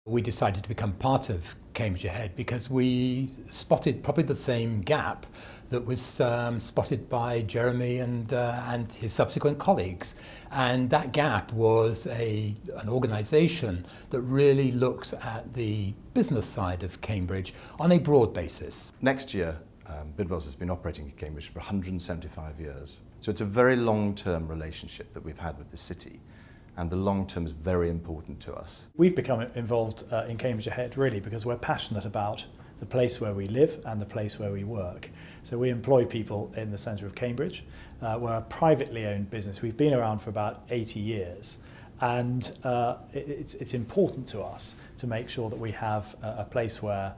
We decided to become part of Cambridge Ahead because we spotted probably the same gap that was spotted by Jeremy and his subsequent colleagues. And that gap was an organisation that really looks at the business side of Cambridge on a broad basis. Next year, Bidwells has been operating in Cambridge for 175 years. So it's a very long-term relationship that we've had with the city. And the long term is very important to us. We've become involved in Cambridge Ahead really because we're passionate about the place where we live and the place where we work. So we employ people in the centre of Cambridge. We're a privately owned business. We've been around for about 80 years. And it's important to us to make sure that we have a place where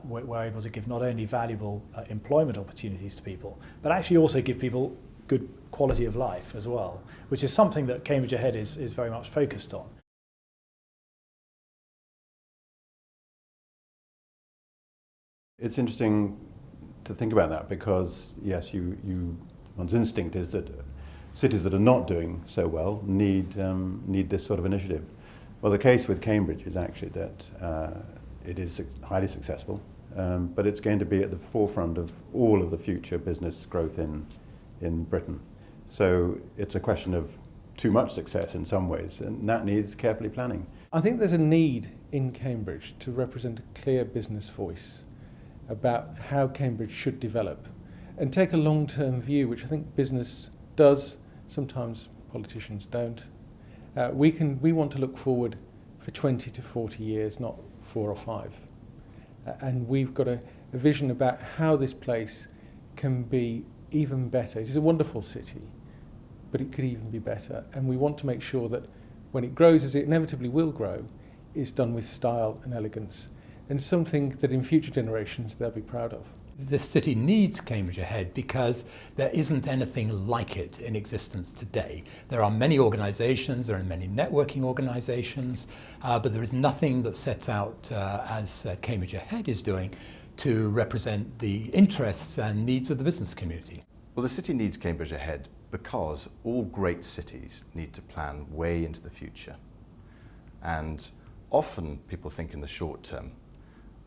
we're able to give not only valuable employment opportunities to people, but actually also give people good quality of life as well, which is something that Cambridge Ahead is very much focused on. It's interesting to think about that because, yes, one's instinct is that cities that are not doing so well need this sort of initiative. Well, the case with Cambridge is actually that it is highly successful, but it's going to be at the forefront of all of the future business growth in Britain. So it's a question of too much success in some ways, and that needs carefully planning. I think there's a need in Cambridge to represent a clear business voice about how Cambridge should develop and take a long-term view, which I think business does, sometimes politicians don't. We want to look forward for 20 to 40 years, not 4 or 5. And we've got a vision about how this place can be even better. It is a wonderful city, but it could even be better. And we want to make sure that when it grows, as it inevitably will grow, it's done with style and elegance, and something that in future generations they'll be proud of. The city needs Cambridge Ahead because there isn't anything like it in existence today. There are many organisations, there are many networking organisations, but there is nothing that sets out as Cambridge Ahead is doing to represent the interests and needs of the business community. Well, the city needs Cambridge Ahead because all great cities need to plan way into the future. And often people think in the short term.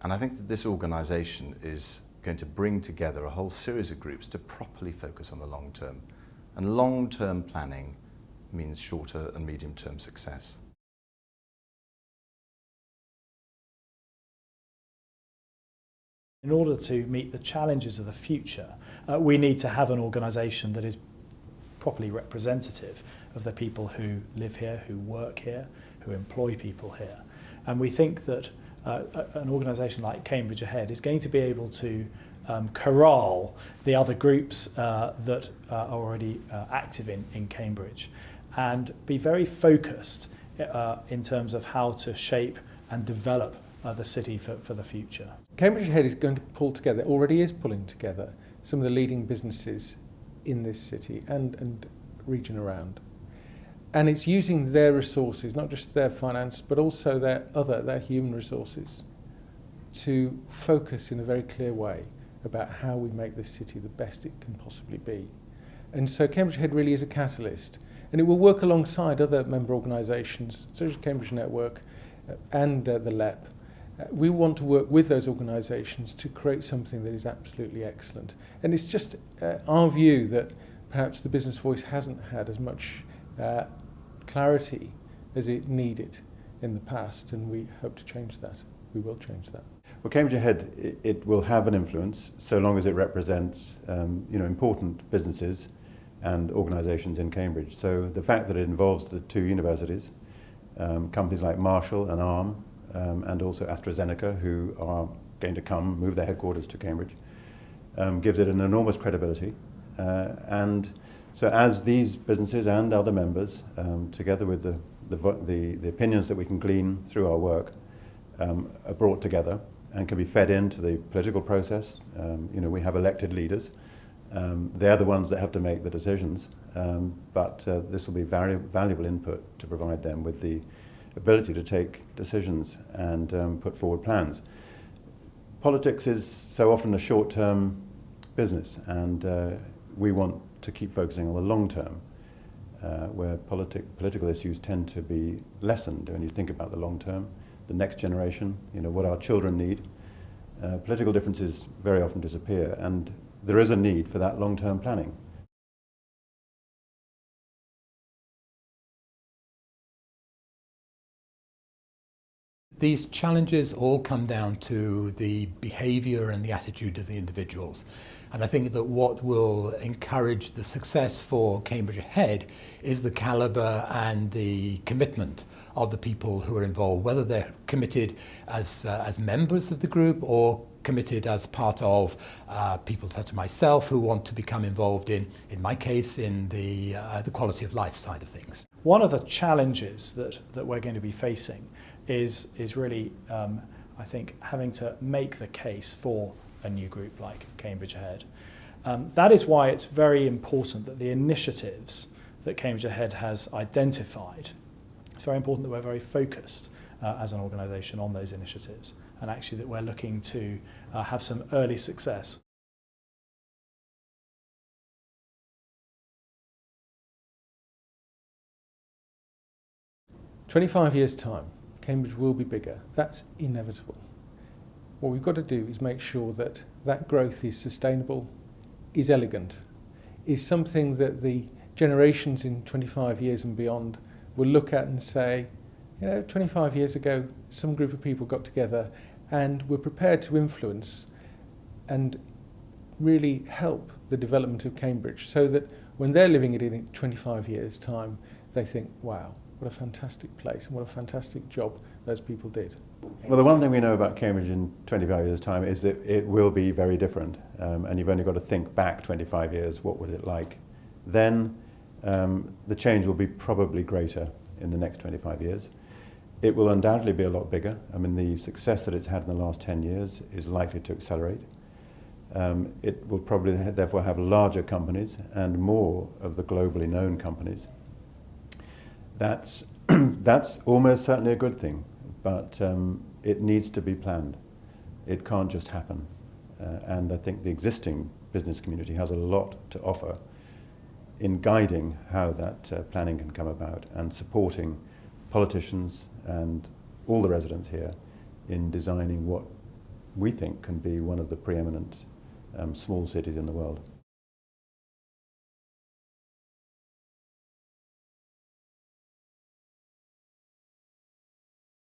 And I think that this organisation is going to bring together a whole series of groups to properly focus on the long term. And long-term planning means shorter and medium-term success. In order to meet the challenges of the future, we need to have an organisation that is properly representative of the people who live here, who work here, who employ people here. And we think that an organisation like Cambridge Ahead is going to be able to corral the other groups that are already active in Cambridge and be very focused in terms of how to shape and develop the city for the future. Cambridge Ahead is going to pull together, already is pulling together, some of the leading businesses in this city and region around. And it's using their resources, not just their finance, but also their human resources, to focus in a very clear way about how we make this city the best it can possibly be. And so Cambridge Ahead really is a catalyst, and it will work alongside other member organisations, such as Cambridge Network and the LEP. We want to work with those organisations to create something that is absolutely excellent. And it's just our view that perhaps the business voice hasn't had as much clarity as it needed in the past, and we hope to change that. We will change that. Well, Cambridge Ahead, it will have an influence so long as it represents important businesses and organisations in Cambridge. So the fact that it involves the 2 universities, companies like Marshall and Arm, and also AstraZeneca, who are going to move their headquarters to Cambridge, gives it an enormous credibility. And so as these businesses and other members, together with the opinions that we can glean through our work, are brought together and can be fed into the political process. We have elected leaders. They're the ones that have to make the decisions, but this will be very valuable input to provide them with the ability to take decisions and put forward plans. Politics is so often a short-term business, and we want to keep focusing on the long term, where political issues tend to be lessened when you think about the long term. the next generation, what our children need. Political differences very often disappear, and there is a need for that long-term planning. These challenges all come down to the behaviour and the attitude of the individuals. And I think that what will encourage the success for Cambridge Ahead is the calibre and the commitment of the people who are involved, whether they're committed as members of the group or committed as part of people such as myself who want to become involved in my case, in the quality of life side of things. One of the challenges that we're going to be facing is really, I think, having to make the case for a new group like Cambridge Ahead. That is why it's very important that the initiatives that Cambridge Ahead has identified, it's very important that we're very focused as an organisation on those initiatives, and actually that we're looking to have some early success. In 25 years' time, Cambridge will be bigger. That's inevitable. What we've got to do is make sure that that growth is sustainable, is elegant, is something that the generations in 25 years and beyond will look at and say, 25 years ago, some group of people got together and were prepared to influence and really help the development of Cambridge, so that when they're living it in 25 years' time, they think, wow, what a fantastic place and what a fantastic job those people did. Well, the one thing we know about Cambridge in 25 years' time is that it will be very different, and you've only got to think back 25 years, what was it like then? The change will be probably greater in the next 25 years. It will undoubtedly be a lot bigger. I mean, the success that it's had in the last 10 years is likely to accelerate. It will probably therefore have larger companies and more of the globally known companies. That's almost certainly a good thing, but it needs to be planned. It can't just happen. And I think the existing business community has a lot to offer in guiding how that planning can come about, and supporting politicians and all the residents here in designing what we think can be one of the preeminent small cities in the world.